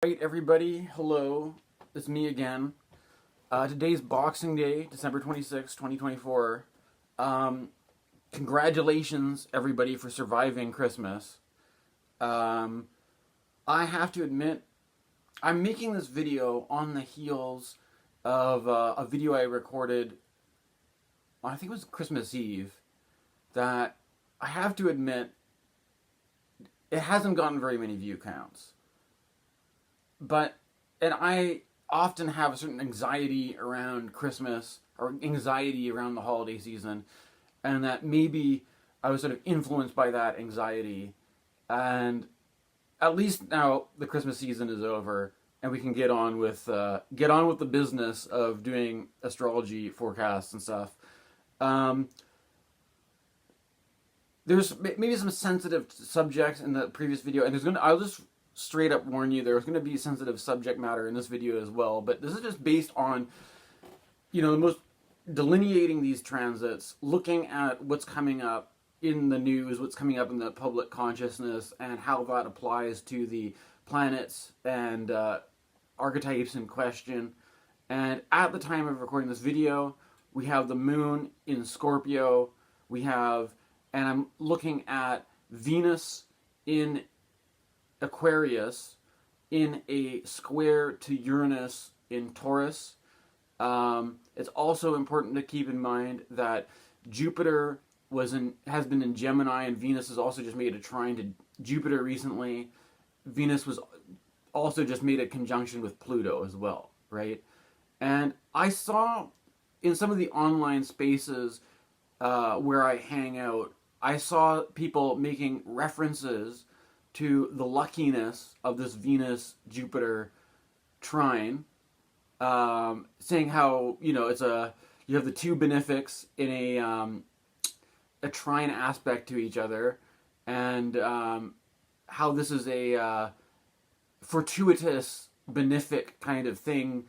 Alright everybody, hello, it's me again. Today's Boxing Day, December 26, 2024. Congratulations everybody for surviving Christmas. I have to admit, I'm making this video on the heels of a video I recorded, I think it was Christmas Eve, that I have to admit, it hasn't gotten very many view counts. And I often have a certain anxiety around Christmas, or anxiety around the holiday season, and that maybe I was sort of influenced by that anxiety. And at least now the Christmas season is over, and we can get on with the business of doing astrology forecasts and stuff. There's maybe some sensitive subjects in the previous video, and I'll just straight up warn you, there's going to be sensitive subject matter in this video as well, but this is just based on, the most delineating these transits, looking at what's coming up in the news, what's coming up in the public consciousness, and how that applies to the planets and archetypes in question. And at the time of recording this video, we have the moon in Scorpio, and I'm looking at Venus in Aquarius in a square to Uranus in Taurus. It's also important to keep in mind that Jupiter has been in Gemini, and Venus has also just made a trine to Jupiter recently. Venus was also just made a conjunction with Pluto as well, right? And I saw in some of the online spaces where I hang out, I saw people making references to the luckiness of this Venus-Jupiter trine, saying how, you have the two benefics in a trine aspect to each other, and how this is a fortuitous, benefic kind of thing,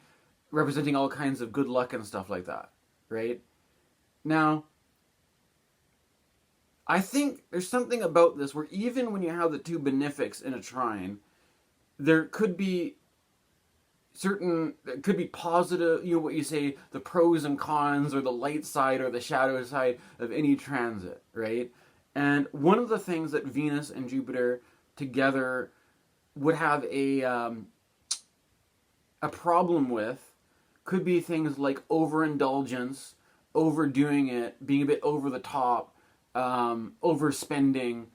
representing all kinds of good luck and stuff like that, right? Now, I think there's something about this where even when you have the two benefics in a trine, there could be positive, what you say, the pros and cons, or the light side or the shadow side of any transit, right? And one of the things that Venus and Jupiter together would have a problem with could be things like overindulgence, overdoing it, being a bit over the top, overspending,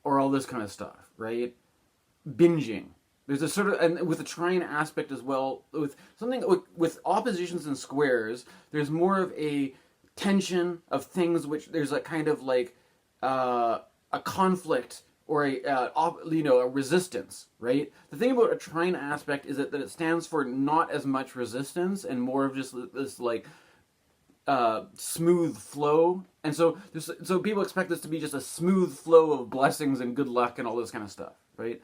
or all this kind of stuff, right? Binging. There's a sort of, and with a trine aspect as well, with with oppositions and squares, there's more of a tension of things which there's a kind of like a conflict or a resistance, right? The thing about a trine aspect is that it stands for not as much resistance and more of just this like smooth flow. And so people expect this to be just a smooth flow of blessings and good luck and all this kind of stuff, right?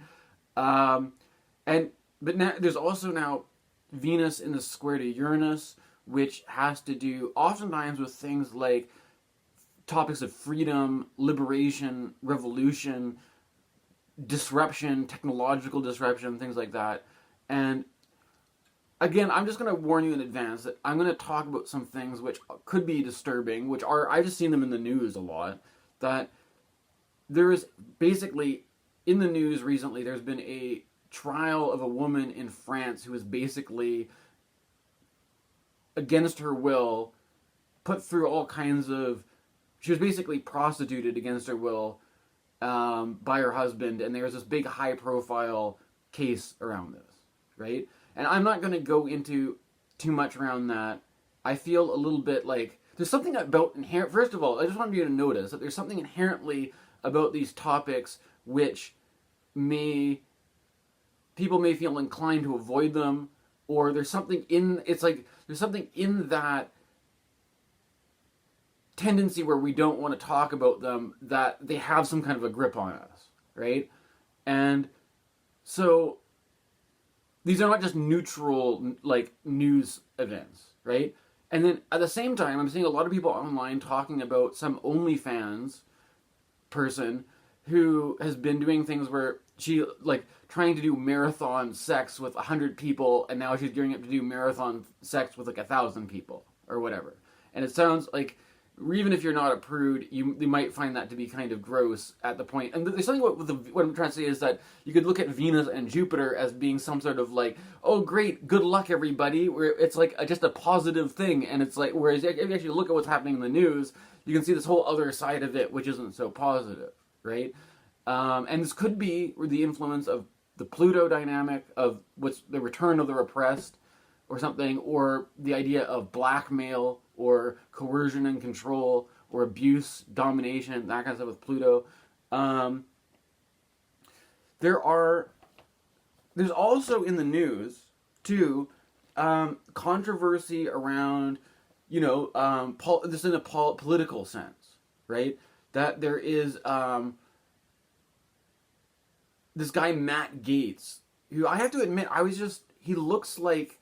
But now there's also now Venus in the square to Uranus, which has to do oftentimes with things like topics of freedom, liberation, revolution, disruption, technological disruption, things like that. And again, I'm just going to warn you in advance that I'm going to talk about some things which could be disturbing, I've just seen them in the news a lot, that there is basically, in the news recently, there's been a trial of a woman in France who was basically, against her will, put through all kinds of, she was basically prostituted against her will by her husband, and there was this big high-profile case around this, right? And I'm not going to go into too much around that. I feel a little bit like there's something about inherent. First of all, I just want you to notice that there's something inherently about these topics which people may feel inclined to avoid them, or there's something in that tendency where we don't want to talk about them, that they have some kind of a grip on us, right? And so these are not just neutral, like, news events, right? And then at the same time, I'm seeing a lot of people online talking about some OnlyFans person who has been doing things where she like trying to do marathon sex with 100 people, and now she's gearing up to do marathon sex with like 1,000 people or whatever. And it sounds like, even if you're not a prude, you might find that to be kind of gross at the point. And there's something what I'm trying to say is that you could look at Venus and Jupiter as being some sort of like, oh great, good luck everybody, where it's like just a positive thing. And it's like, whereas if you actually look at what's happening in the news, you can see this whole other side of it, which isn't so positive, right? And this could be the influence of the Pluto dynamic, of what's the return of the repressed or something, or the idea of blackmail or coercion and control or abuse, domination, that kind of stuff with Pluto. There's also in the news too controversy around, this in a political sense, right? That there is this guy Matt Gaetz, who I have to admit, he looks like,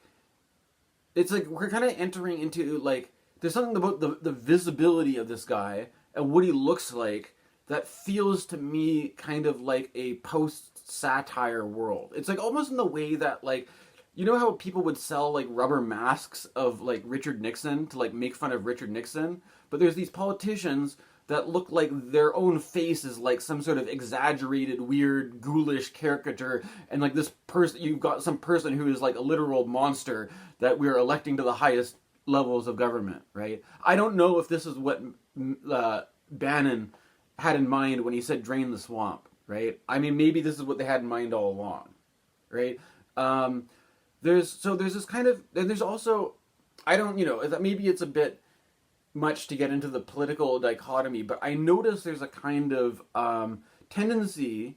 it's like we're kind of entering into like, there's something about the visibility of this guy and what he looks like that feels to me kind of like a post-satire world. It's like almost in the way that, like, you know how people would sell like rubber masks of like Richard Nixon to like make fun of Richard Nixon? But there's these politicians that look like their own face is like some sort of exaggerated, weird, ghoulish caricature, and like this person, you've got some person who is like a literal monster that we're electing to the highest levels of government, right? I don't know if this is what Bannon had in mind when he said drain the swamp, right? I mean, maybe this is what they had in mind all along, right? There's this kind of, and there's also, I don't, maybe it's a bit much to get into the political dichotomy, but I notice there's a kind of tendency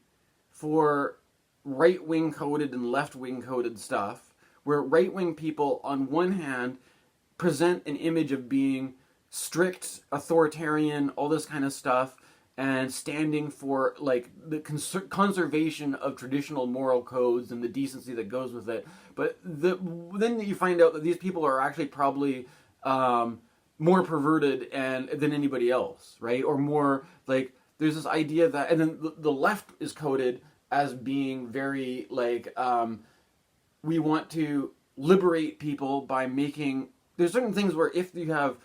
for right-wing coded and left-wing coded stuff, where right-wing people, on one hand, present an image of being strict, authoritarian, all this kind of stuff, and standing for like the conservation of traditional moral codes and the decency that goes with it. But then you find out that these people are actually probably more perverted than anybody else, right? Or more like, there's this idea that, and then the left is coded as being very like, we want to liberate people by making, there's certain things where if you have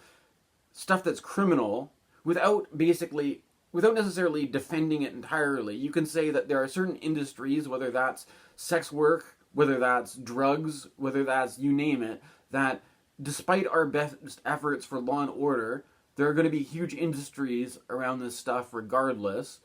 stuff that's criminal, without necessarily defending it entirely, you can say that there are certain industries, whether that's sex work, whether that's drugs, whether that's you name it, that despite our best efforts for law and order, there are going to be huge industries around this stuff regardless,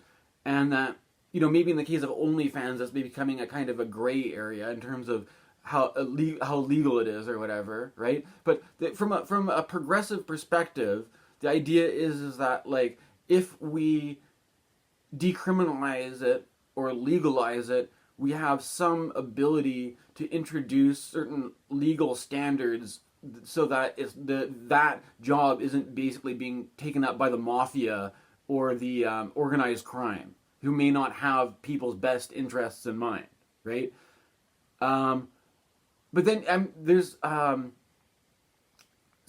and that, maybe in the case of OnlyFans, that's becoming a kind of a gray area in terms of how legal it is or whatever, right? But from a progressive perspective, the idea is that, like, if we decriminalize it or legalize it, we have some ability to introduce certain legal standards so that that job isn't basically being taken up by the mafia or the organized crime, who may not have people's best interests in mind, right? But then there's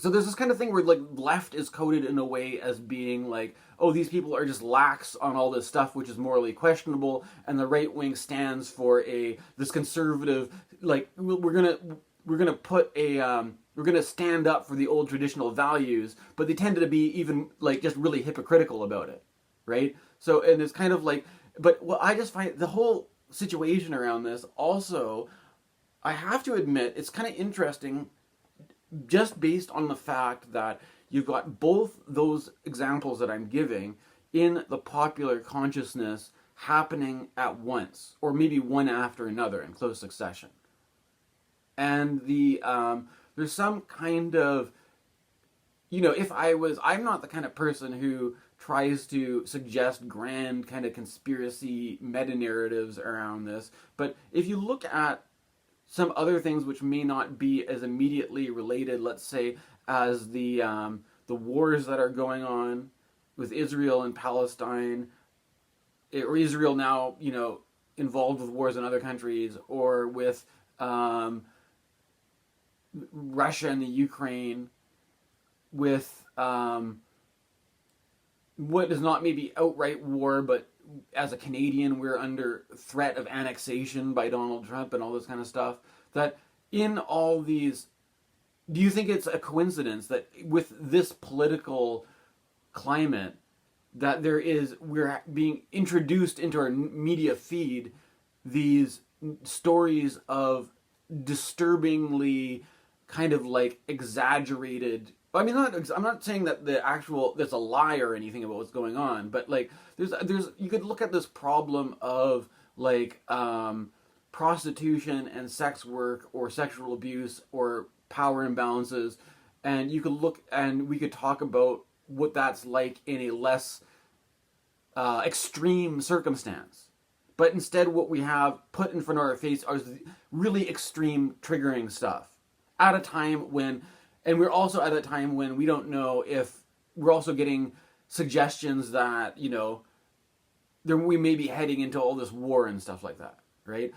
this kind of thing where like left is coded in a way as being like, oh, these people are just lax on all this stuff which is morally questionable, and the right wing stands for this conservative, like, we're gonna stand up for the old traditional values, but they tend to be even like just really hypocritical about it, right? So, and it's kind of like, but what I just find the whole situation around this also, I have to admit, it's kind of interesting just based on the fact that you've got both those examples that I'm giving in the popular consciousness happening at once, or maybe one after another in close succession. And there's some kind of, I'm not the kind of person who tries to suggest grand kind of conspiracy meta-narratives around this, but if you look at some other things which may not be as immediately related, let's say, as the wars that are going on with Israel and Palestine, or Israel now, involved with wars in other countries, or with Russia and the Ukraine, with what is not maybe outright war, but as a Canadian, we're under threat of annexation by Donald Trump and all this kind of stuff. That in all these, do you think it's a coincidence that with this political climate, that we're being introduced into our media feed these stories of disturbingly kind of like exaggerated. I mean, I'm not saying that there's a lie or anything about what's going on, but like there's you could look at this problem of like prostitution and sex work or sexual abuse or power imbalances, and you could look and we could talk about what that's like in a less extreme circumstance. But instead what we have put in front of our face are really extreme triggering stuff at a time when, and we're also at a time when we don't know if we're also getting suggestions that, you know, we may be heading into all this war and stuff like that, right?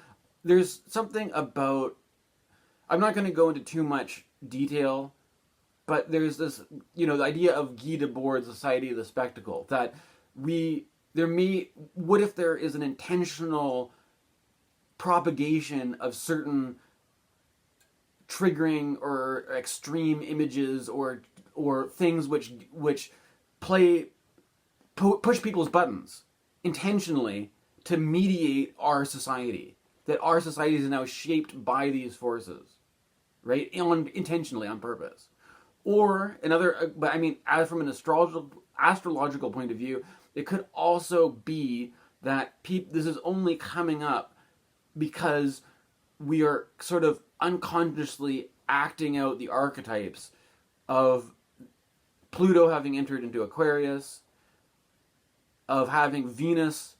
There's something about, I'm not going to go into too much detail, but there's this, you know, the idea of Guy Deborde, Society of the Spectacle, that what if there is an intentional propagation of certain triggering or extreme images or things which push people's buttons intentionally to mediate our society, that our society is now shaped by these forces, right? Intentionally, on purpose. Or another, but I mean, from an astrological point of view, it could also be that this is only coming up because we are sort of unconsciously acting out the archetypes of Pluto having entered into Aquarius, of having Venus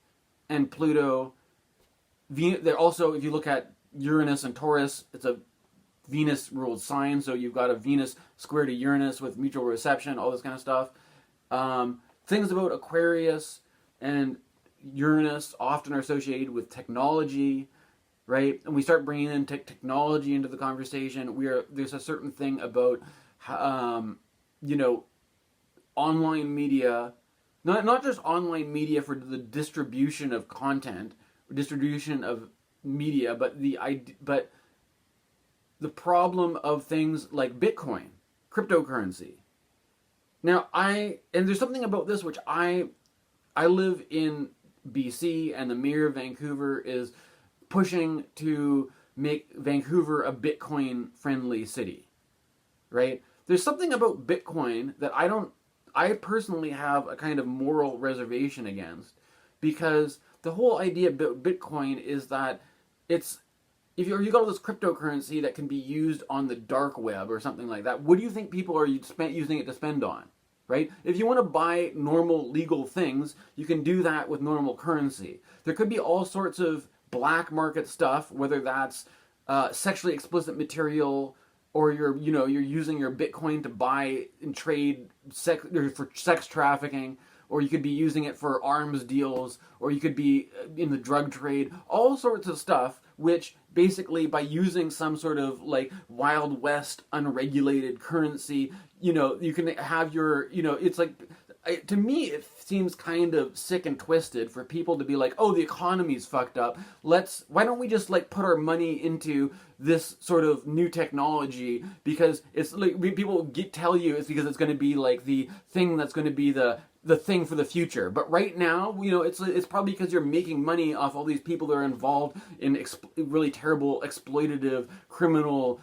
and Pluto. They're also, if you look at Uranus and Taurus, it's a Venus-ruled sign, so you've got a Venus square to Uranus with mutual reception, all this kind of stuff. Things about Aquarius and Uranus often are associated with technology, right? And we start bringing in technology into the conversation. There's a certain thing about, you know, online media, not just online media for the distribution of content, distribution of media, but the problem of things like Bitcoin, cryptocurrency. Now, and there's something about this which I live in BC, and the mayor of Vancouver is pushing to make Vancouver a Bitcoin-friendly city, right? There's something about Bitcoin that I personally have a kind of moral reservation against, because the whole idea about Bitcoin is that if you got all this cryptocurrency that can be used on the dark web or something like that, what do you think people are using it to spend on? Right? If you want to buy normal legal things, you can do that with normal currency. There could be all sorts of black market stuff, whether that's sexually explicit material, or you're using your Bitcoin to buy and trade for sex trafficking, or you could be using it for arms deals, or you could be in the drug trade, all sorts of stuff, which basically by using some sort of like Wild West unregulated currency, you can have your, it's like, to me it seems kind of sick and twisted for people to be like, oh, the economy's fucked up, why don't we just like put our money into this sort of new technology, because it's like people tell you it's because it's going to be like the thing that's going to be the thing for the future. But right now, it's probably because you're making money off all these people that are involved in really terrible, exploitative, criminal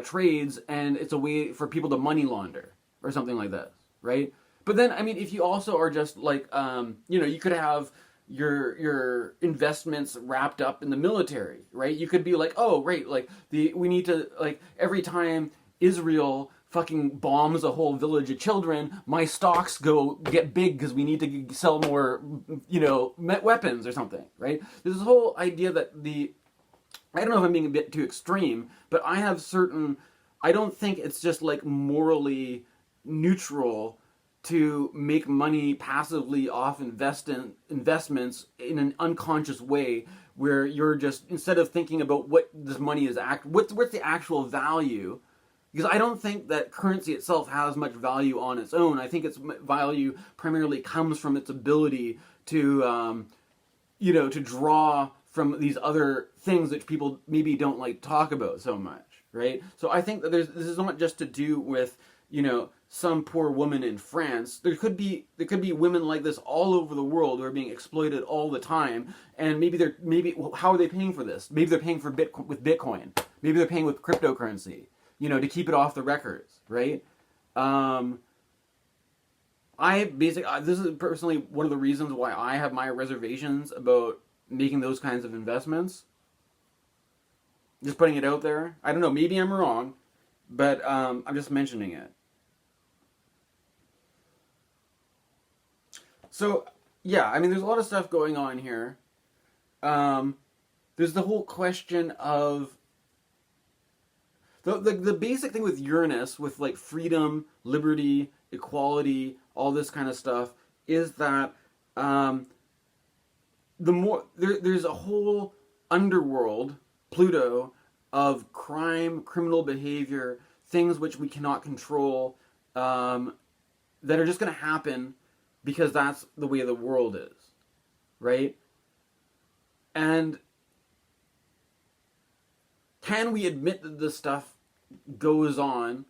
trades, and it's a way for people to money launder or something like that, right? But then, I mean, if you also are just like, you could have your investments wrapped up in the military, right? You could be like, oh, right, like we need to, like, every time Israel fucking bombs a whole village of children, my stocks get big because we need to sell more, weapons or something, right? There's this whole idea that I don't know if I'm being a bit too extreme, but I don't think it's just like morally neutral to make money passively off investments in an unconscious way, where you're just, instead of thinking about what this money is what's the actual value. Because I don't think that currency itself has much value on its own. I think its value primarily comes from its ability to you know, to draw from these other things that people maybe don't like talk about so much, right? So I think that this is not just to do with, you know, some poor woman in France. There could be women like this all over the world who are being exploited all the time, and maybe how are they paying for this? Maybe they're paying for with Bitcoin. Maybe they're paying with cryptocurrency, you know, to keep it off the records, right? This is personally one of the reasons why I have my reservations about making those kinds of investments. Just putting it out there. I don't know, maybe I'm wrong, but I'm just mentioning it. So, yeah, I mean, there's a lot of stuff going on here. There's the whole question of the basic thing with Uranus, with like freedom, liberty, equality, all this kind of stuff, is that there's a whole underworld, Pluto, of crime, criminal behavior, things which we cannot control, that are just going to happen because that's the way the world is, right? And can we admit that this stuff goes on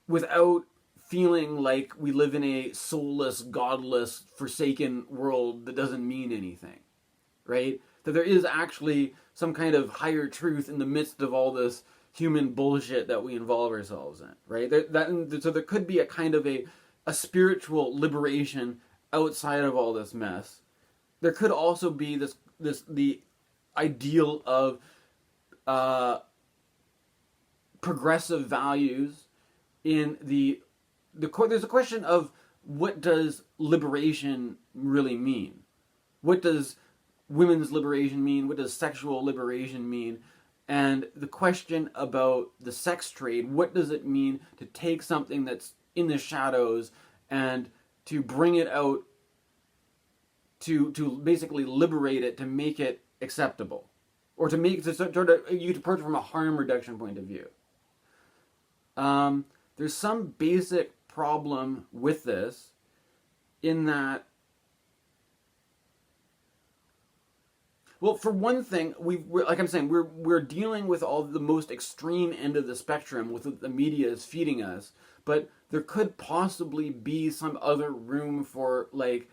without feeling like we live in a soulless, godless, forsaken world that doesn't mean anything, right? That there is actually some kind of higher truth in the midst of all this human bullshit that we involve ourselves in, right? So there could be a kind of a spiritual liberation outside of all this mess. There could also be the ideal of progressive values in there's a question of what does liberation really mean? What does women's liberation mean? What does sexual liberation mean? And the question about the sex trade, what does it mean to take something that's in the shadows and to bring it out, to basically liberate it, to make it acceptable, or to make to sort of you to approach from a harm reduction point of view. There's some basic problem with this, in that, well, for one thing, like I'm saying, we're dealing with all the most extreme end of the spectrum with what the media is feeding us, but there could possibly be some other room for like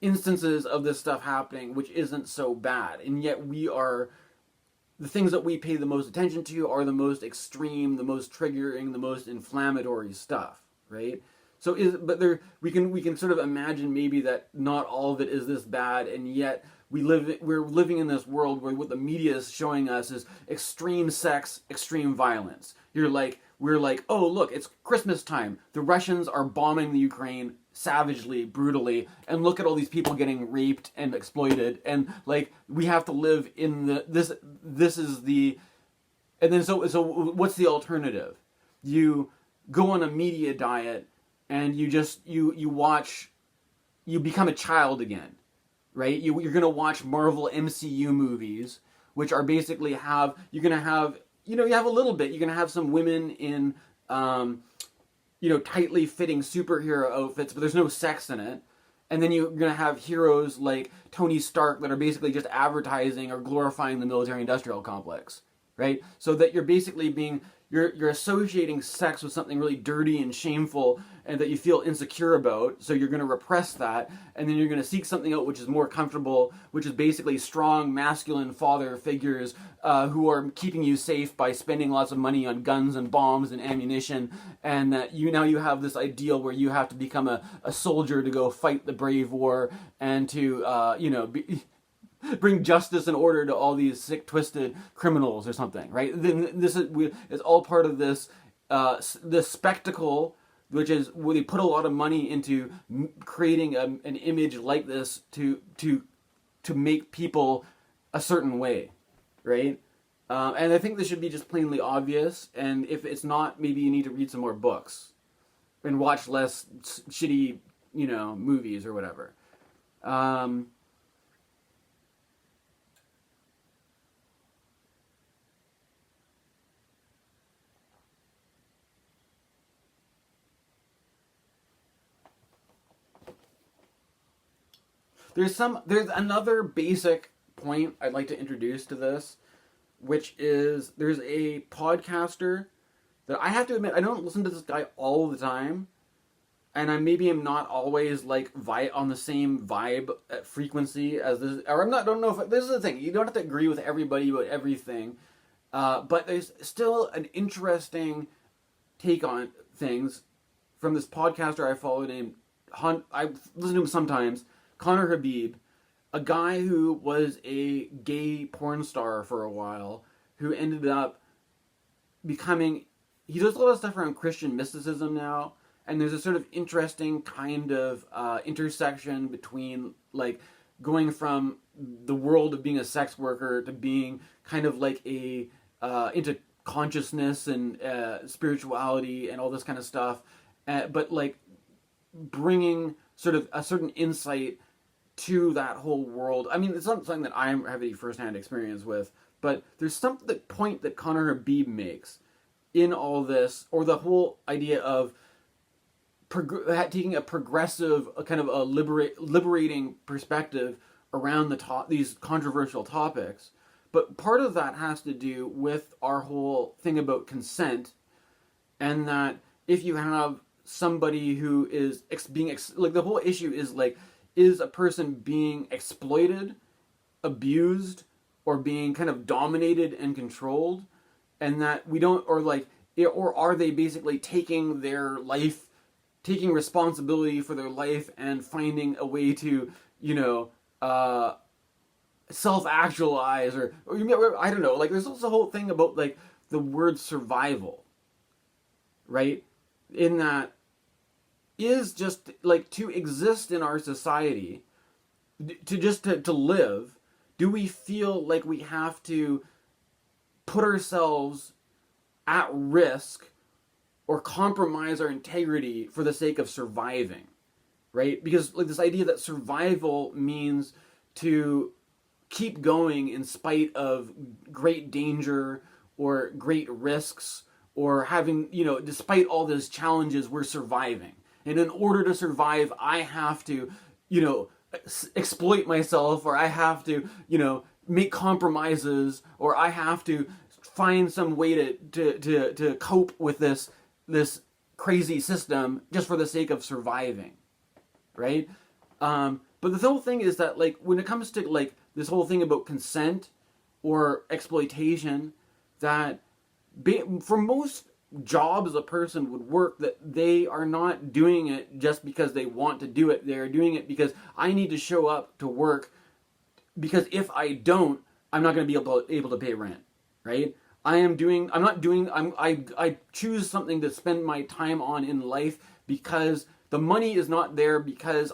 instances of this stuff happening which isn't so bad, and yet the things that we pay the most attention to are the most extreme, the most triggering, the most inflammatory stuff, right? So we can sort of imagine maybe that not all of it is this bad, and yet we're living in this world where what the media is showing us is extreme sex, extreme violence. We're like, oh look, it's Christmas time. The Russians are bombing the Ukraine savagely, brutally, and look at all these people getting raped and exploited, and like we have to live in this is the, and then so what's the alternative? You go on a media diet and you watch, you become a child again, right? You're gonna watch Marvel MCU movies, which are basically you have a little bit, you're gonna have some women in tightly fitting superhero outfits, but there's no sex in it. And then you're going to have heroes like Tony Stark that are basically just advertising or glorifying the military-industrial complex, right? So that you're basically you're associating sex with something really dirty and shameful, and that you feel insecure about, so you're going to repress that, and then you're going to seek something out which is more comfortable, which is basically strong, masculine father figures who are keeping you safe by spending lots of money on guns and bombs and ammunition, and that you have this ideal where you have to become a soldier to go fight the brave war, and to bring justice and order to all these sick, twisted criminals or something, right? Then it's all part of this spectacle, which is where they put a lot of money into creating an image like this to make people a certain way, right? And I think this should be just plainly obvious. And if it's not, maybe you need to read some more books and watch less shitty, movies or whatever. There's another basic point I'd like to introduce to this, which is there's a podcaster that I have to admit I don't listen to this guy all the time, and I maybe am not always like on the same vibe frequency as this, or I don't know if this is the thing. You don't have to agree with everybody about everything, but there's still an interesting take on things from this podcaster I follow named I listen to him sometimes, Habib, a guy who was a gay porn star for a while, who ended up becoming, he does a lot of stuff around Christian mysticism now, and there's a sort of interesting kind of intersection between like going from the world of being a sex worker to being kind of like a into consciousness and spirituality and all this kind of stuff, but like bringing sort of a certain insight to that whole world. I mean, it's not something that I have any firsthand experience with, but there's some the point that Habib makes in all this, or the whole idea of taking a progressive, a kind of a liberating perspective around these controversial topics. But part of that has to do with our whole thing about consent, and that if you have somebody who is like, the whole issue is like, is a person being exploited, abused, or being kind of dominated and controlled, and that we don't, or are they basically taking their life, taking responsibility for their life and finding a way to, self-actualize, or I don't know, like there's also a whole thing about like the word survival, right? In that is just like to exist in our society, to live, do we feel like we have to put ourselves at risk or compromise our integrity for the sake of surviving, right? Because like this idea that survival means to keep going in spite of great danger or great risks, or having, despite all those challenges, we're surviving. And in order to survive, I have to, exploit myself, or I have to, make compromises, or I have to find some way to cope with this crazy system just for the sake of surviving, right? But the whole thing is that, like, when it comes to like this whole thing about consent or exploitation, that for most jobs a person would work, that they are not doing it just because they want to do it. They're doing it because I need to show up to work, because if I don't, I'm not going to be able to pay rent, right? I choose something to spend my time on in life because the money is not there because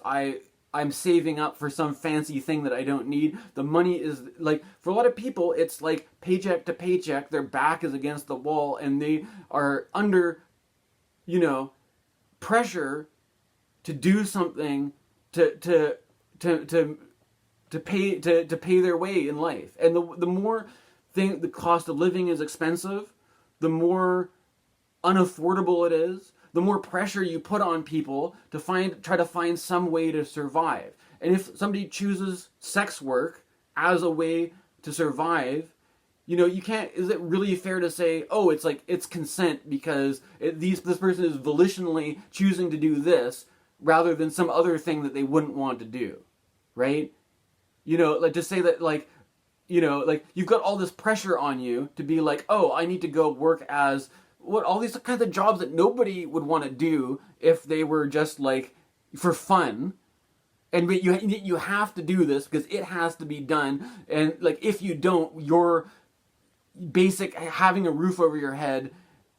I'm saving up for some fancy thing that I don't need. The money is, like, for a lot of people, it's like paycheck to paycheck. Their back is against the wall, and they are under, pressure to do something to pay their way in life. And the more the cost of living is expensive, the more unaffordable it is, the more pressure you put on people to try to find some way to survive. And if somebody chooses sex work as a way to survive, you can't, is it really fair to say, oh, it's consent because this person is volitionally choosing to do this rather than some other thing that they wouldn't want to do, right? Like to say that, like, like you've got all this pressure on you to be like, oh, I need to go work as all these kinds of jobs that nobody would want to do if they were just like for fun, and but you have to do this because it has to be done, and like if you don't, your basic having a roof over your head,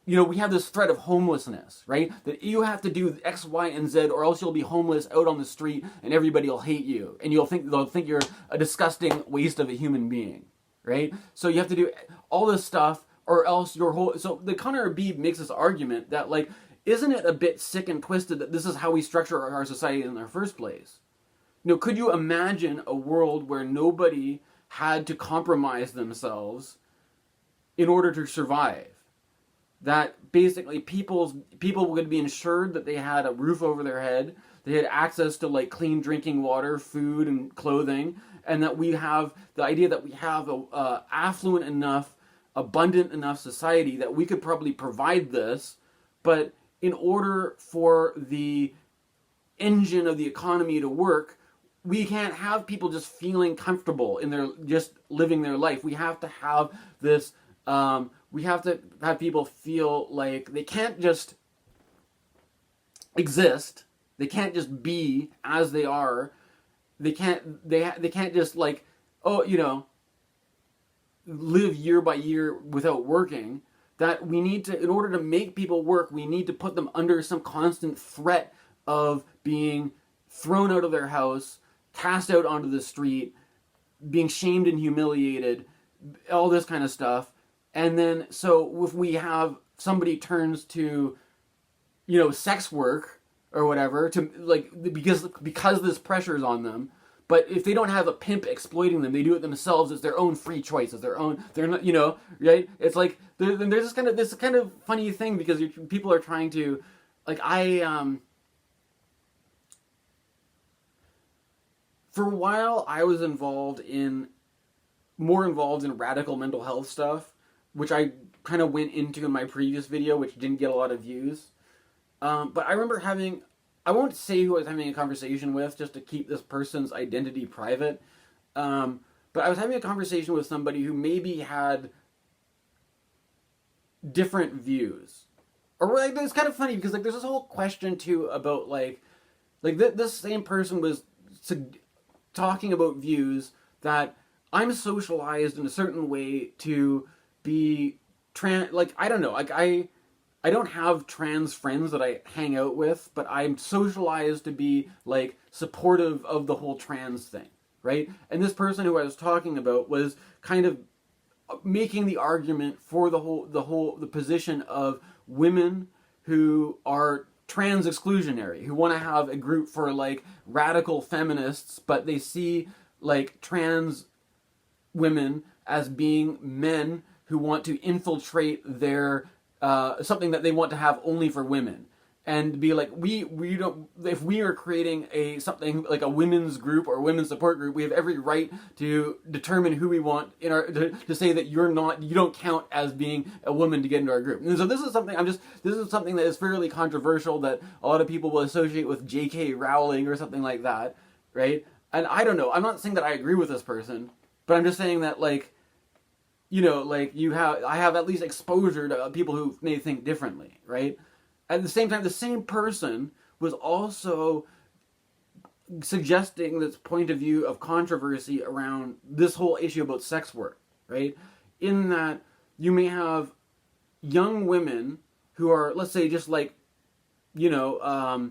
we have this threat of homelessness, right? That you have to do X, Y, and Z, or else you'll be homeless out on the street, and everybody will hate you, and they'll think you're a disgusting waste of a human being, right? So you have to do all this stuff, or else your whole... So the Habib makes this argument that, like, isn't it a bit sick and twisted that this is how we structure our society in the first place? Could you imagine a world where nobody had to compromise themselves in order to survive? That basically people would be ensured that they had a roof over their head, they had access to like clean drinking water, food, and clothing, and that we have the idea that we have a affluent enough, abundant enough society that we could probably provide this, but in order for the engine of the economy to work, we can't have people just feeling comfortable in their just living their life. We have to have this. We have to have people feel like they can't just exist. They can't just be as they are. They can't. They can't just like, oh, you know, live year by year without working. That we need to, in order to make people work, we need to put them under some constant threat of being thrown out of their house, cast out onto the street, being shamed and humiliated, all this kind of stuff. And then, so if we have somebody turns to, you know, sex work or whatever, to like, because this pressure is on them. But if they don't have a pimp exploiting them, they do it themselves. It's their own free choice. It's their own. They're not, you know, right? It's like there's this kind of funny thing because people are trying to, like, for a while I was more involved in radical mental health stuff, which I kind of went into in my previous video, which didn't get a lot of views. But I remember I won't say who I was having a conversation with just to keep this person's identity private. But I was having a conversation with somebody who maybe had different views. Or like, it's kind of funny because like there's this whole question too about like this same person was talking about views that I'm socialized in a certain way to be like, I don't know, like I don't have trans friends that I hang out with, but I'm socialized to be like supportive of the whole trans thing, right? And this person who I was talking about was kind of making the argument for the position of women who are trans exclusionary, who want to have a group for like radical feminists, but they see like trans women as being men who want to infiltrate their something that they want to have only for women, and be like, we don't, if we are creating something like a women's group or a women's support group, we have every right to determine who we want in our to say that you don't count as being a woman to get into our group. And so this is something that is fairly controversial that a lot of people will associate with J.K. Rowling or something like that, right? And I don't know. I'm not saying that I agree with this person, but I'm just saying that like, you know, like I have at least exposure to people who may think differently, right? At the same time, the same person was also suggesting this point of view of controversy around this whole issue about sex work, right? In that you may have young women who are, let's say, just like, you know,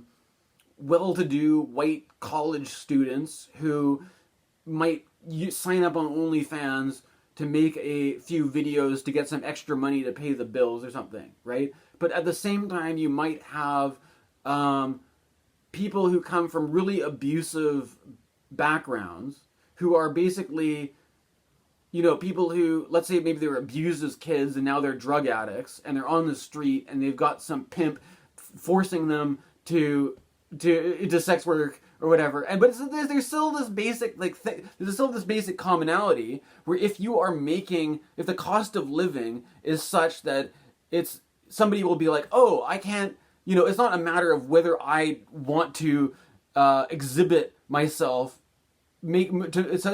well-to-do white college students who might sign up on OnlyFans to make a few videos to get some extra money to pay the bills or something, right? But at the same time, you might have people who come from really abusive backgrounds who are basically, you know, people who, let's say maybe they were abused as kids and now they're drug addicts and they're on the street and they've got some pimp forcing them to sex work or whatever. And but there's still this basic there's still this basic commonality where if the cost of living is such that it's, somebody will be like, oh, I can't, you know, it's not a matter of whether I want to exhibit myself. It's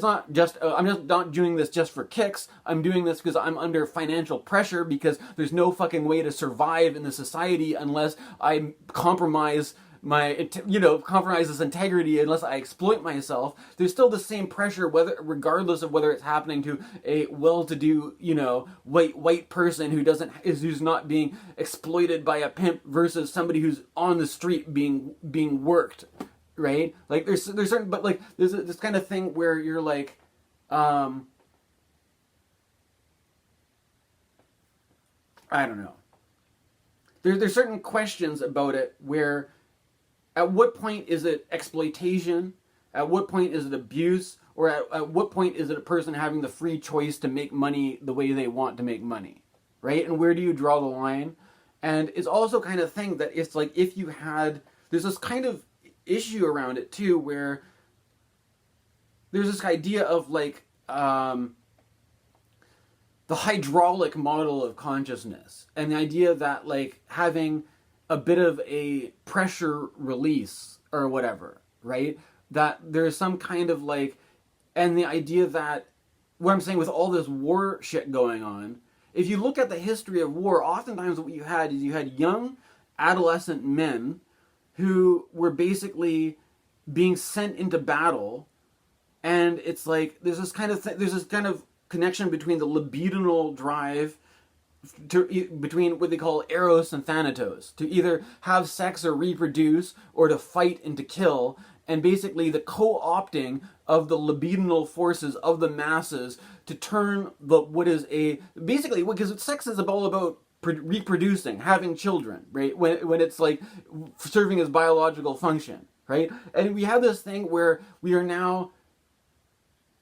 not just I'm just not doing this just for kicks. I'm doing this because I'm under financial pressure because there's no fucking way to survive in the society unless I compromise this integrity, unless I exploit myself. There's still the same pressure, regardless of whether it's happening to a well-to-do, you know, white person who's not being exploited by a pimp versus somebody who's on the street being worked, right? Like there's certain, but like there's this kind of thing where you're like, I don't know. There's certain questions about it where, at what point is it exploitation? At what point is it abuse? Or at what point is it a person having the free choice to make money the way they want to make money? Right? And where do you draw the line? And it's also kind of thing that it's like if you had, there's this kind of issue around it too, where there's this idea of like the hydraulic model of consciousness, and the idea that like having a bit of a pressure release or whatever, right? That there's some kind of like, and the idea that, what I'm saying with all this war shit going on, if you look at the history of war, oftentimes what you had is you had young adolescent men who were basically being sent into battle, and it's like there's this kind of connection between the libidinal drive between what they call eros and thanatos, to either have sex or reproduce, or to fight and to kill, and basically the co-opting of the libidinal forces of the masses to turn what is a, basically, because sex is all about reproducing, having children, right? When it's like serving as biological function, right? And we have this thing where we are now,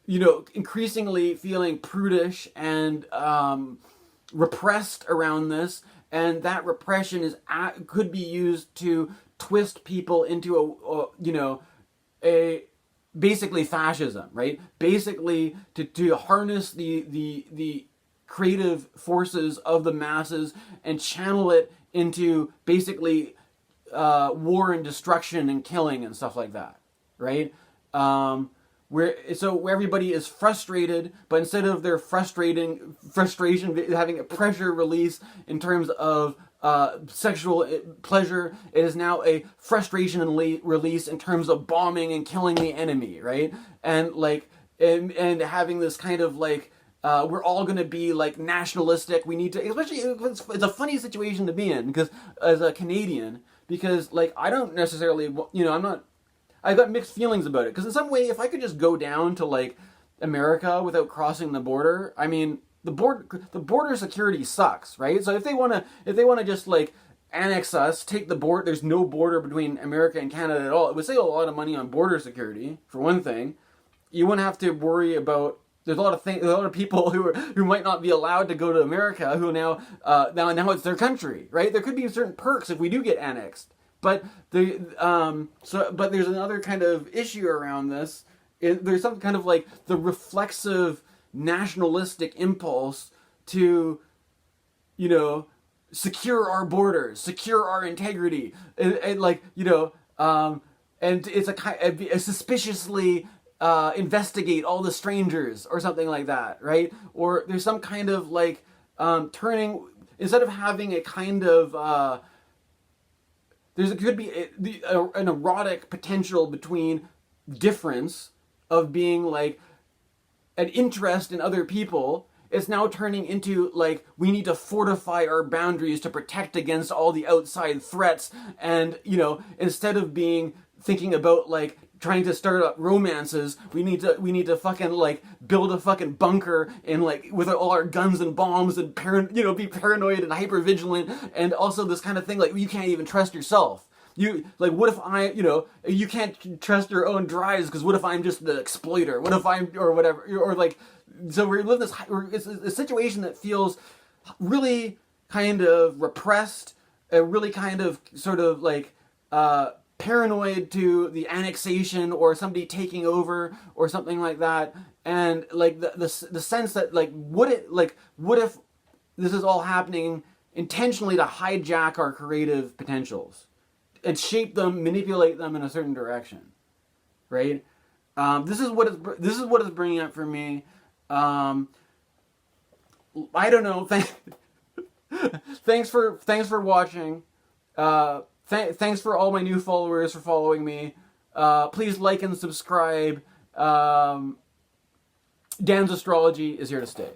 increasingly feeling prudish and repressed around this, and that repression could be used to twist people into a basically fascism, right? Basically to harness the creative forces of the masses and channel it into basically war and destruction and killing and stuff like that, right? Where everybody is frustrated, but instead of their frustration having a pressure release in terms of sexual pleasure, it is now a frustration and release in terms of bombing and killing the enemy, right? And like and having this kind of like we're all going to be like nationalistic. We need to, especially it's a funny situation to be in, because as a Canadian, because like I don't necessarily, I've got mixed feelings about it, because in some way, if I could just go down to like America without crossing the border, I mean, the border security sucks, right? So if they want to just like annex us, take the border, there's no border between America and Canada at all. It would save a lot of money on border security, for one thing. You wouldn't have to worry about, there's a lot of people who might not be allowed to go to America, who now it's their country, right? There could be certain perks if we do get annexed. But there's another kind of issue around this. There's some kind of like the reflexive nationalistic impulse to, secure our borders, secure our integrity, and it's a suspiciously investigate all the strangers or something like that, right? Or there's some kind of like turning, instead of having a kind of could be an erotic potential between difference of being like an interest in other people. It's now turning into like we need to fortify our boundaries to protect against all the outside threats, and instead of thinking about like trying to start up romances, we need to fucking like build a fucking bunker and like with all our guns and bombs and be paranoid and hyper vigilant, and also this kind of thing like you can't even trust yourself. You like, what if you can't trust your own drives, because what if I'm just the exploiter? What if I'm, or whatever, or like, so we're living it's a situation that feels really kind of repressed, really kind of sort of like paranoid to the annexation or somebody taking over or something like that, and like the sense that like what if this is all happening intentionally to hijack our creative potentials and shape them, manipulate them in a certain direction, right? This is what it's bringing up for me. I don't know. Thanks for watching. Thanks for all my new followers for following me. Please like and subscribe. Dan's Astrology is here to stay.